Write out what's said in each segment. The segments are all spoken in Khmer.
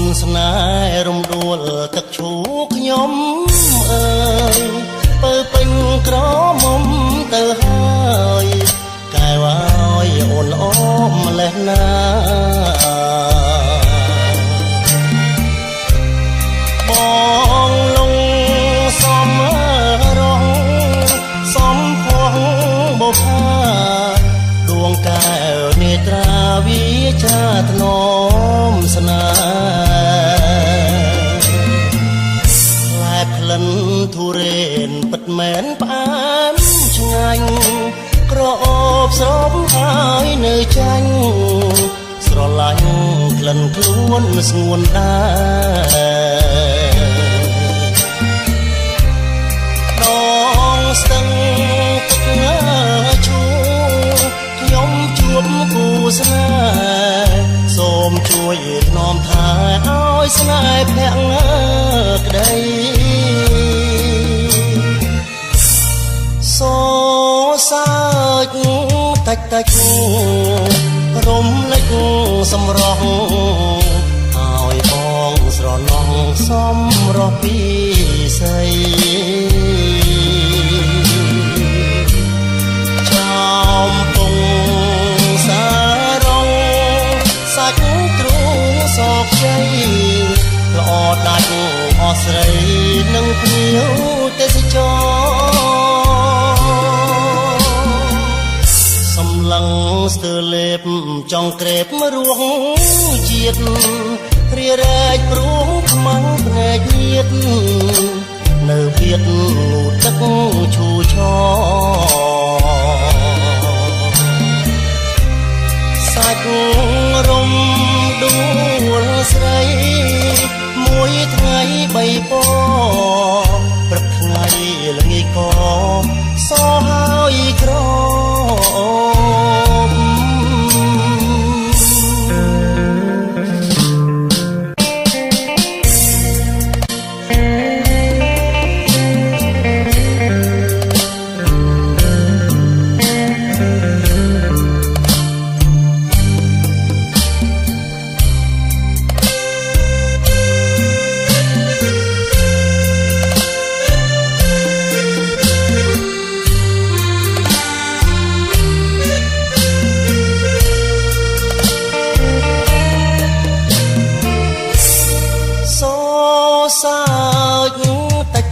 នស្នេហ៍រំដួលទឹកឈូខ្ញុំអើយពើពេញក្រមុំទៅហើយកែវឲ្យអូនអូនម្លេះណាបងលងសំរងសំភងបផាដួងកែវនេត្រាវិចាថ្នមស្នេហ៍លែបក្លិនទុរេនពិតមែនផ្អែមឆ្ងាញ់ក្រអូបស្រោបហើយនៅចាញ់ស្រឡាញ់ក្លិនខ្លួនស្ងួនដែរដងស្ទឹងទឹកឈូខ្ញុំជួបគូស្នេហ៍សូមជួយថ្នមថែឲ្យស្នេហ៍ភក្តីក្តីសូសើចតិចតិចរំលេចសម្រស់ឲ្យបងស្រណោះសម្រស់ពីស្អីចោមពងសារងសាច់ទ្រូងសោកជ័យល្អដាច់អស់ស្រីនឹងភ្ញៀវទេសចសម្លឹងស្ទើលេបចង់ក្រេបរួងជាតិរារែកព្រួងខ្មាំងភ្នែកញាតនៅភៀតងូទឹកឈូឆសាច់រំដួលស្រីមួយថ្ងៃបីពព្រឹកថ្ងៃល្ងាចក៏សោហើយក្រ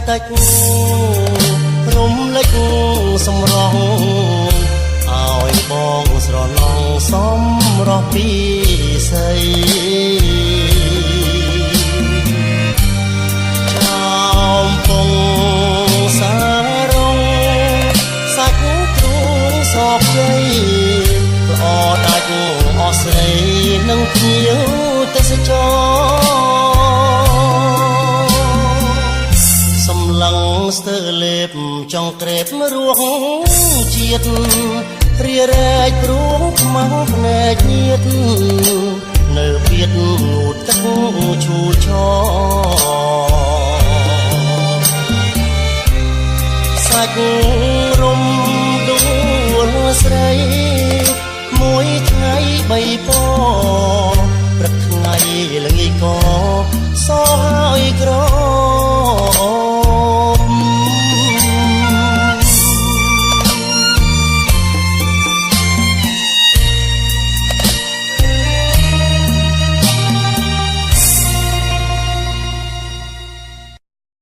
តិចរំលេចសម្រស់ឲ្យបងស្រណោះសម្រស់ពីស្អីចោមពងសារងសាច់ទ្រូងសោកជ័យល្អដាច់អស់ស្រីនឹងភ្ញៀវទេសចលឹងស្ទើលេបចង់ក្រេបរួងជាតិរារែកព្រួងខ្មាំងភ្នែកញាតនៅភៀតងូទឹកឈូឆសាច់រំដួលស្រីមួយថ្ងៃបីពព្រឹកថ្ងៃល្ងាចក៏សោហើយក្រ